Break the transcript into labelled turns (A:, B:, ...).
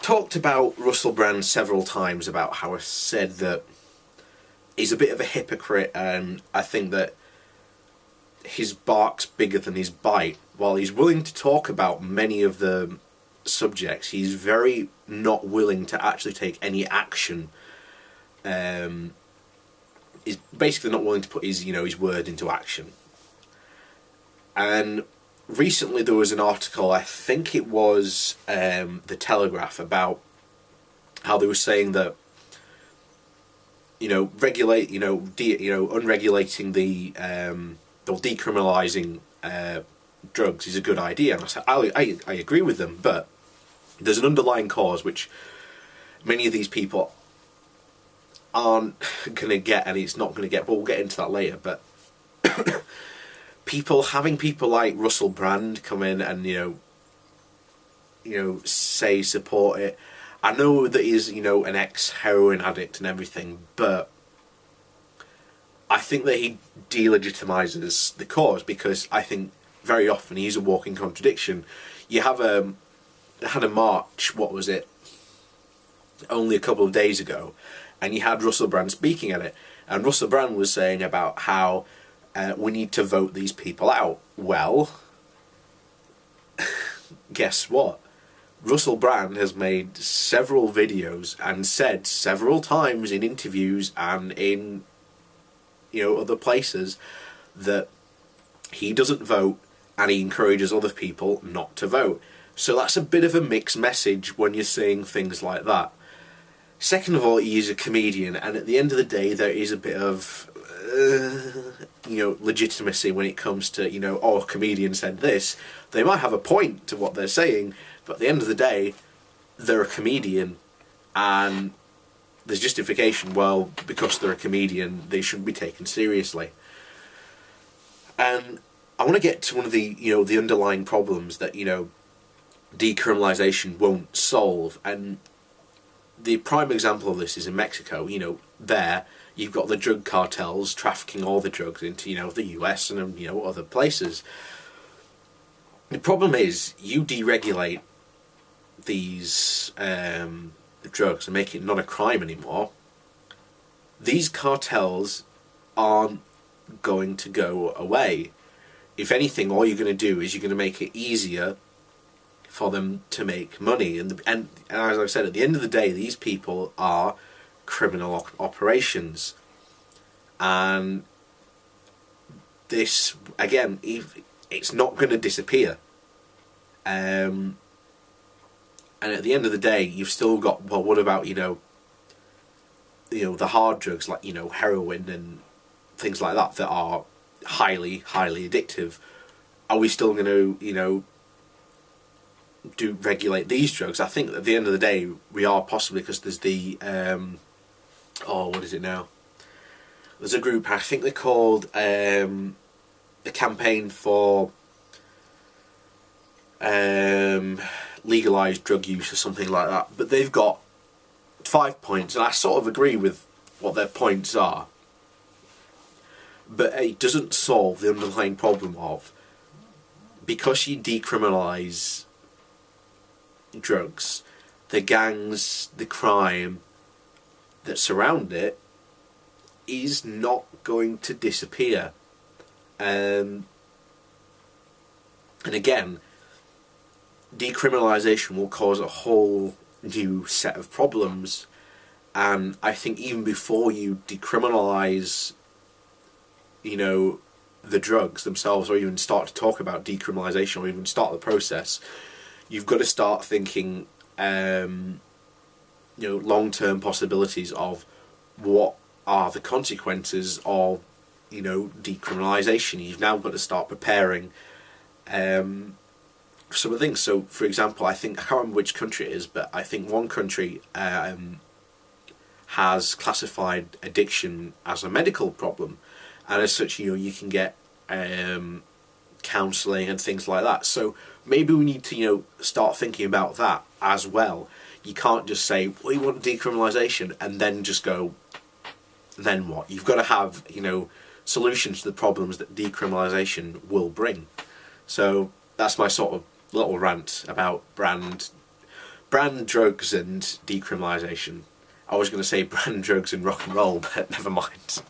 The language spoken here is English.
A: talked about Russell Brand several times about how I said that he's a bit of a hypocrite, and I think that his bark's bigger than his bite. While he's willing to talk about many of the subjects, he's very not willing to actually take any action. He's basically not willing to put his word into action. And recently there was an article, I think it was the Telegraph, about how they were saying that unregulating the or decriminalising drugs is a good idea. And I said I agree with them, but there's an underlying cause which many of these people aren't going to get, and it's not going to get, but we'll get into that later. But having people like Russell Brand come in and say support it. I know that he's an ex-heroin addict and everything, but I think that he delegitimises the cause, because I think very often he's a walking contradiction. You have had a march, what was it, only a couple of days ago, and you had Russell Brand speaking at it, and Russell Brand was saying about how we need to vote these people out. Well, guess what? Russell Brand has made several videos and said several times in interviews and in other places that he doesn't vote, and he encourages other people not to vote. So that's a bit of a mixed message when you're saying things like that. Second of all, he is a comedian, and at the end of the day there is a bit of legitimacy when it comes to a comedian said this. They might have a point to what they're saying, but at the end of the day they're a comedian, and there's justification. Well, because they're a comedian they shouldn't be taken seriously. And I want to get to one of the the underlying problems that decriminalisation won't solve, and the prime example of this is in Mexico. There you've got the drug cartels trafficking all the drugs into the US and other places. The problem is, you deregulate these drugs and make it not a crime anymore, these cartels aren't going to go away. If anything, all you're going to do is you're going to make it easier for them to make money. And as I said, at the end of the day, these people are criminal operations. And this, again, it's not going to disappear. And at the end of the day, you've still got, well, what about, the hard drugs like, heroin and things like that that are highly, highly addictive. Are we still going to, regulate these drugs? I think at the end of the day, we are, possibly, because there's the, what is it now? There's a group, I think they're called the Campaign for Legalised Drug Use or something like that. But they've got 5 points, and I sort of agree with what their points are. But it doesn't solve the underlying problem of, because you decriminalise drugs, the gangs, the crime that surround it is not going to disappear. And again, decriminalisation will cause a whole new set of problems. And I think even before you decriminalise the drugs themselves, or even start to talk about decriminalisation, or even start the process, you've got to start thinking long-term possibilities of what are the consequences of decriminalisation. You've now got to start preparing some of the things. So for example, I can't remember which country it is, but I think one country has classified addiction as a medical problem, and as such you can get counselling and things like that. So maybe we need to start thinking about that as well. You can't just say we want decriminalisation and then just go, then what? You've got to have solutions to the problems that decriminalisation will bring. So that's my sort of little rant about Brand brand drugs and decriminalisation. I was going to say brand drugs and rock and roll, but never mind.